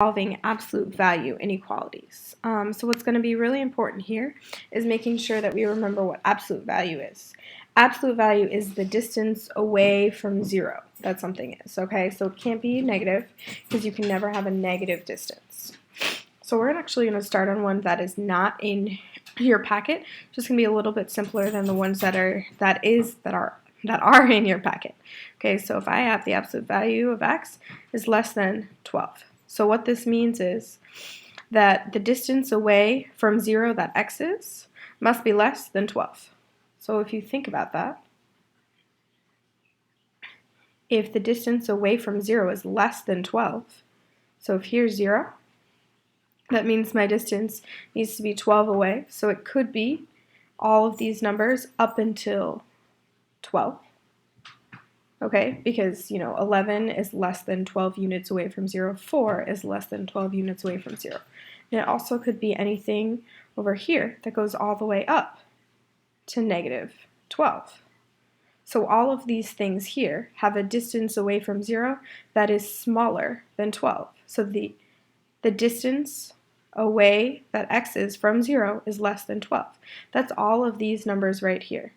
solving absolute value inequalities. So what's going to be really important here is making sure that we remember what absolute value is. Absolute value is the distance away from zero that something is, okay? So it can't be negative because you can never have a negative distance. So we're actually going to start on one that is not in your packet, just going to be a little bit simpler than the ones that are in your packet. Okay, so if I have the absolute value of x is less than 12. So what this means is that the distance away from 0 that x is must be less than 12. So if you think about that, if the distance away from 0 is less than 12, so if here's 0, that means my distance needs to be 12 away. So it could be all of these numbers up until 12. Okay, because 11 is less than 12 units away from 0, 4 is less than 12 units away from 0. And it also could be anything over here that goes all the way up to negative 12. So all of these things here have a distance away from 0 that is smaller than 12. So the distance away that x is from 0 is less than 12. That's all of these numbers right here.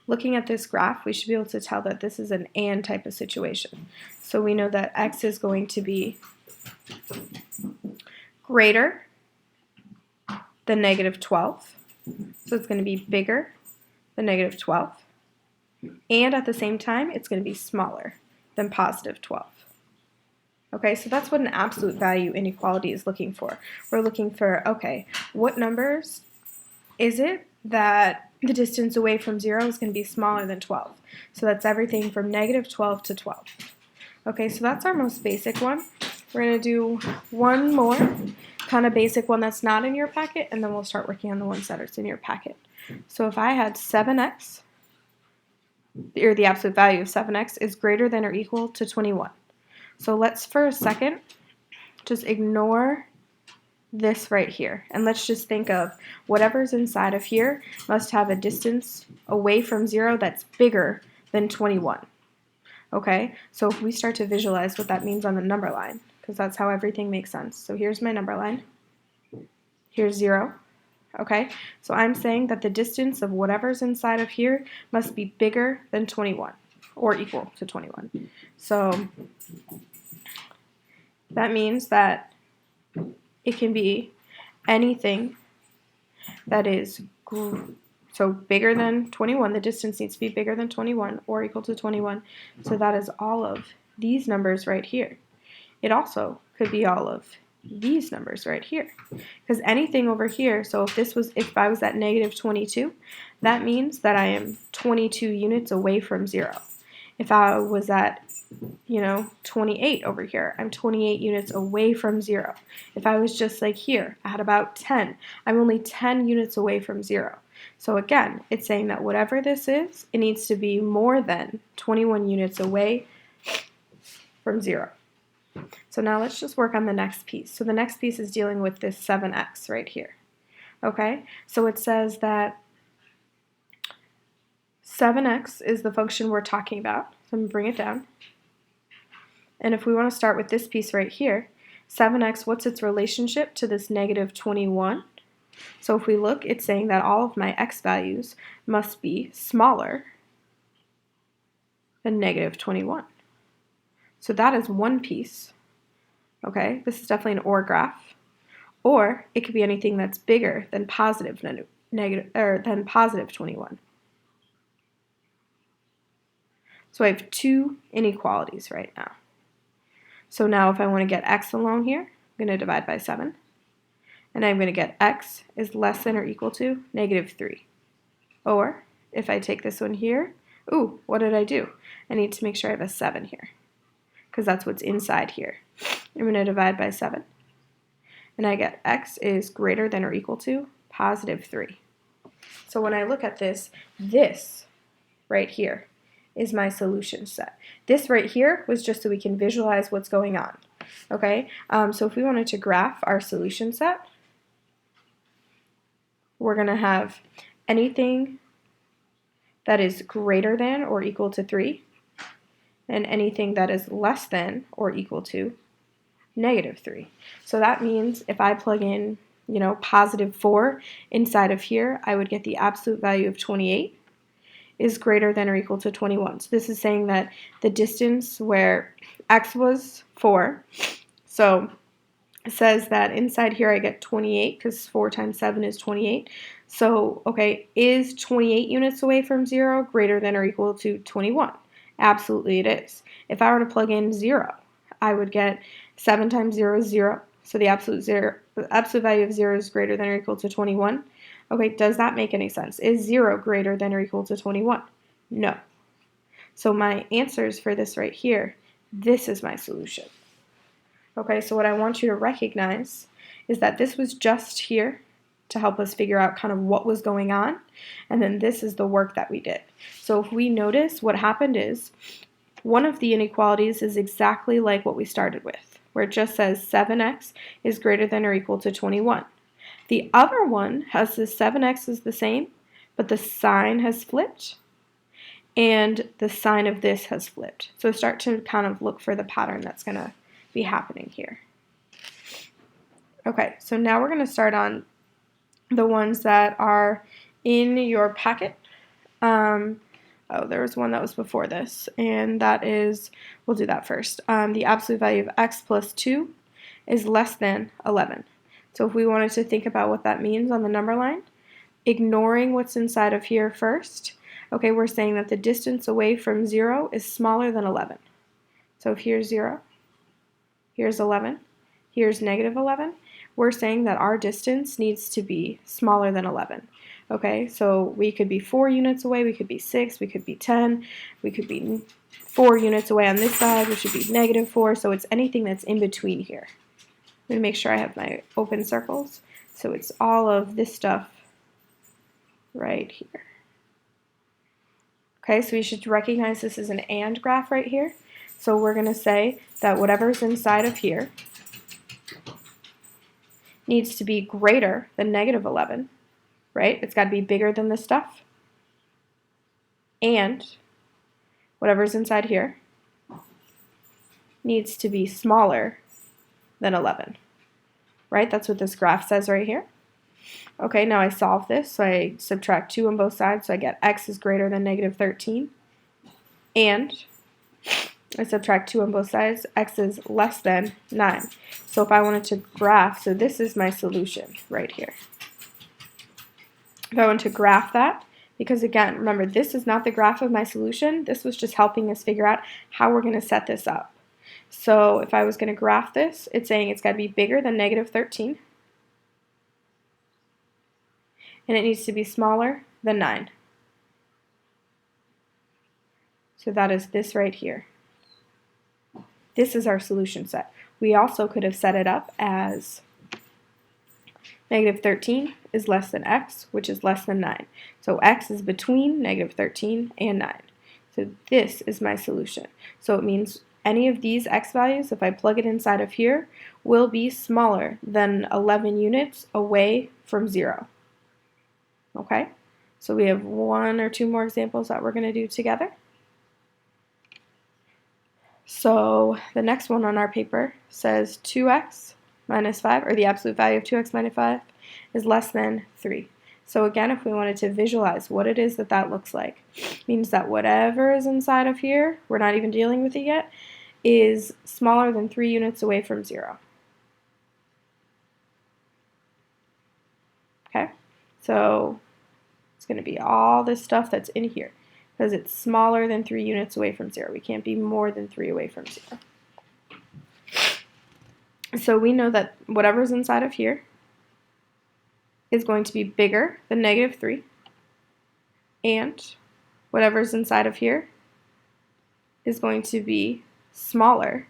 Looking at this graph, we should be able to tell that this is an and type of situation. So we know that x is going to be greater than negative 12. So it's going to be bigger than negative 12. And at the same time, it's going to be smaller than positive 12. Okay, so that's what an absolute value inequality is looking for. We're looking for, okay, what numbers is it that the distance away from 0 is going to be smaller than 12. So that's everything from negative 12 to 12. Okay, so that's our most basic one. We're going to do one more kind of basic one that's not in your packet, and then we'll start working on the ones that are in your packet. So if I had 7x, or the absolute value of 7x is greater than or equal to 21. So let's for a second just ignore this right here, and let's just think of whatever's inside of here must have a distance away from 0 that's bigger than 21. Okay, so if we start to visualize what that means on the number line, because that's how everything makes sense. So here's my number line, here's 0. Okay, so I'm saying that the distance of whatever's inside of here must be bigger than 21 or equal to 21. So that means that it can be anything that is so bigger than 21. The distance needs to be bigger than 21 or equal to 21. So that is all of these numbers right here. It also could be all of these numbers right here, because anything over here, so if I was at negative 22, that means that I am 22 units away from 0. If I was at 28 over here, I'm 28 units away from 0. If I was just like here, I had about 10, I'm only 10 units away from 0. So again, it's saying that whatever this is, it needs to be more than 21 units away from 0. So now let's just work on the next piece. So the next piece is dealing with this 7x right here. Okay, so it says that 7x is the function we're talking about. So I'm going to bring it down. And if we want to start with this piece right here, 7x, what's its relationship to this negative 21? So if we look, it's saying that all of my x values must be smaller than negative 21. So that is one piece. Okay, this is definitely an OR graph. Or it could be anything that's bigger than positive 21. So I have two inequalities right now. So now if I want to get x alone here, I'm going to divide by 7. And I'm going to get x is less than or equal to negative 3. Or if I take this one here, ooh, what did I do? I need to make sure I have a 7 here, because that's what's inside here. I'm going to divide by 7. And I get x is greater than or equal to positive 3. So when I look at this right here is my solution set. This right here was just so we can visualize what's going on. Okay, so if we wanted to graph our solution set, we're going to have anything that is greater than or equal to 3, and anything that is less than or equal to negative 3. So that means if I plug in, positive 4 inside of here, I would get the absolute value of 28 is greater than or equal to 21. So this is saying that the distance where x was 4, so it says that inside here I get 28 because 4 times 7 is 28. So, okay, is 28 units away from 0 greater than or equal to 21? Absolutely it is. If I were to plug in 0, I would get 7 times 0 is 0. So the absolute value of 0 is greater than or equal to 21. Okay, does that make any sense? Is 0 greater than or equal to 21? No. So my answers for this right here, this is my solution. Okay, so what I want you to recognize is that this was just here to help us figure out kind of what was going on, and then this is the work that we did. So if we notice, what happened is one of the inequalities is exactly like what we started with, where it just says 7x is greater than or equal to 21. The other one has the 7x is the same, but the sign has flipped, and the sign of this has flipped. So start to kind of look for the pattern that's going to be happening here. Okay, so now we're going to start on the ones that are in your packet. There was one that was before this, and that is, we'll do that first. The absolute value of x plus 2 is less than 11. So if we wanted to think about what that means on the number line, ignoring what's inside of here first, okay, we're saying that the distance away from 0 is smaller than 11. So if here's 0, here's 11, here's negative 11, we're saying that our distance needs to be smaller than 11. Okay, so we could be 4 units away, we could be 6, we could be 10, we could be 4 units away on this side, which should be negative 4, so it's anything that's in between here. I'm going to make sure I have my open circles, so it's all of this stuff right here. Okay, so we should recognize this is an AND graph right here. So we're going to say that whatever's inside of here needs to be greater than negative 11, right? It's got to be bigger than this stuff. And whatever's inside here needs to be smaller than 11, right? That's what this graph says right here. Okay, now I solve this, so I subtract 2 on both sides, so I get x is greater than negative 13, and I subtract 2 on both sides, x is less than 9. So if I wanted to graph, so this is my solution right here. If I want to graph that, because again, remember, this is not the graph of my solution, this was just helping us figure out how we're going to set this up. So if I was going to graph this, it's saying it's got to be bigger than negative 13, and it needs to be smaller than 9. So that is this right here. This is our solution set. We also could have set it up as negative 13 is less than x, which is less than 9. So x is between negative 13 and 9. So this is my solution. So it means any of these x values, if I plug it inside of here, will be smaller than 11 units away from 0. Okay, so we have 1 or 2 more examples that we're going to do together. So the next one on our paper says 2x minus 5, or the absolute value of 2x minus 5 is less than 3. So again, if we wanted to visualize what it is that looks like, it means that whatever is inside of here, we're not even dealing with it yet, is smaller than 3 units away from 0. Okay, so it's going to be all this stuff that's in here, because it's smaller than 3 units away from 0. We can't be more than 3 away from 0. So we know that whatever's inside of here is going to be bigger than negative 3, and whatever's inside of here is going to be smaller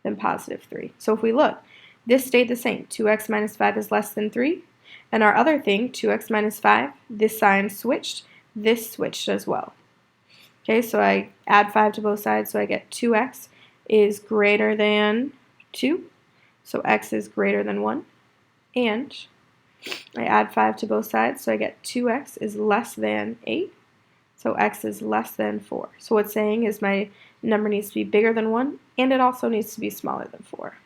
than positive 3. So if we look, this stayed the same. 2x minus 5 is less than 3. And our other thing, 2x minus 5, this sign switched, this switched as well. Okay, so I add 5 to both sides, so I get 2x is greater than 2, so x is greater than 1. And I add 5 to both sides, so I get 2x is less than 8, so x is less than 4. So what's saying is my number needs to be bigger than 1, and it also needs to be smaller than 4.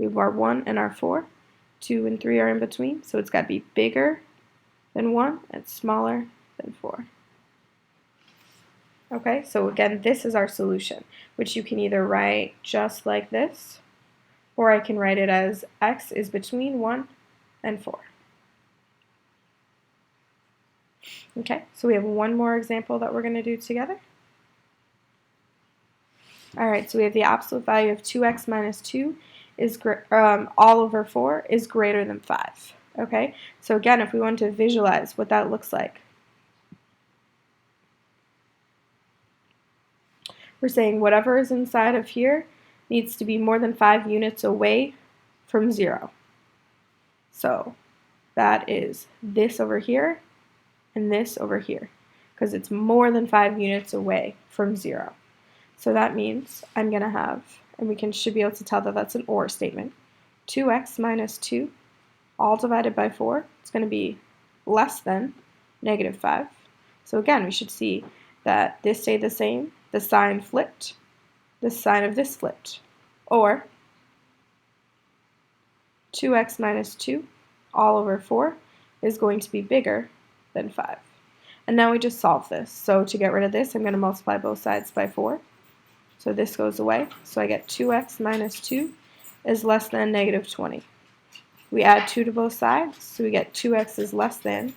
We have our 1 and our 4. 2 and 3 are in between, so it's got to be bigger than 1 and smaller than 4. Okay, so again, this is our solution, which you can either write just like this, or I can write it as x is between 1 and 4. Okay, so we have one more example that we're going to do together. Alright, so we have the absolute value of 2x minus 2 is all over 4 is greater than 5. Okay, so again, if we want to visualize what that looks like, we're saying whatever is inside of here needs to be more than 5 units away from 0. So that is this over here and this over here, because it's more than 5 units away from 0. So that means I'm going to have, and we should be able to tell that that's an OR statement, 2x minus 2 all divided by 4. It's going to be less than negative 5. So again, we should see that this stayed the same, the sign flipped, the sign of this flipped. Or 2x minus 2 all over 4 is going to be bigger than 5. And now we just solve this. So to get rid of this, I'm going to multiply both sides by 4. So this goes away. So I get 2x minus 2 is less than negative 20. We add 2 to both sides, so we get 2x is less than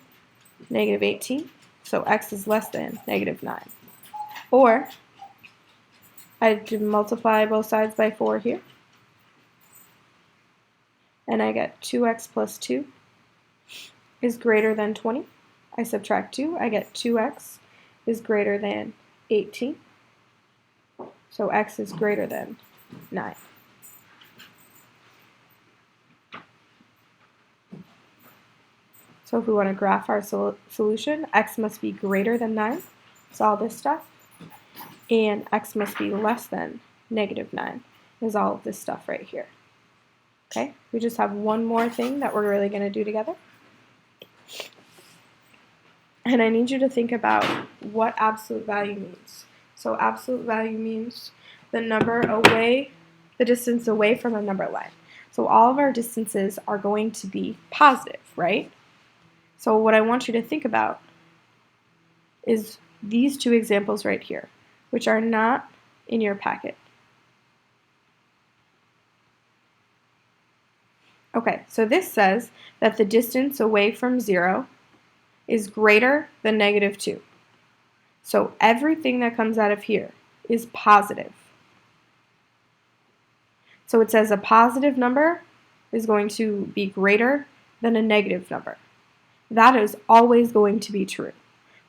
negative 18. So x is less than negative 9. Or I multiply both sides by 4 here. And I get 2x plus 2 is greater than 20. I subtract 2. I get 2x is greater than 18. So x is greater than 9. So if we want to graph our solution, x must be greater than 9. It's all this stuff. And x must be less than negative 9 is all of this stuff right here. Okay, we just have one more thing that we're really going to do together. And I need you to think about what absolute value means. So absolute value means the number away, the distance away from a number line. So all of our distances are going to be positive, right? So what I want you to think about is these two examples right here, which are not in your packet. Okay, so this says that the distance away from 0 is greater than negative 2. So everything that comes out of here is positive. So it says a positive number is going to be greater than a negative number. That is always going to be true.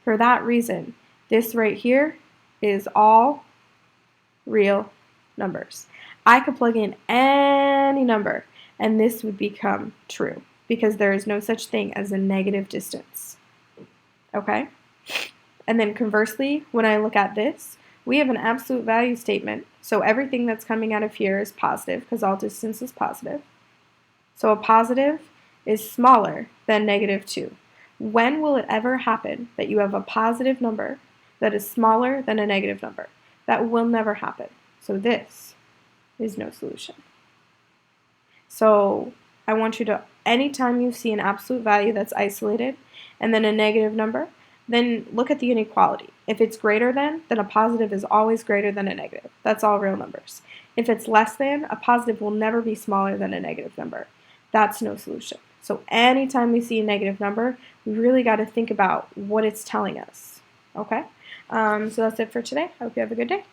For that reason, this right here is all real numbers. I could plug in any number and this would become true because there is no such thing as a negative distance. Okay? And then conversely, when I look at this, we have an absolute value statement. So everything that's coming out of here is positive because all distance is positive. So a positive is smaller than negative 2. When will it ever happen that you have a positive number that is smaller than a negative number? That will never happen. So this is no solution. So I want you to, anytime you see an absolute value that's isolated and then a negative number, then look at the inequality. If it's greater than, then a positive is always greater than a negative. That's all real numbers. If it's less than, a positive will never be smaller than a negative number. That's no solution. So anytime we see a negative number, we really got to think about what it's telling us. Okay? So that's it for today. I hope you have a good day.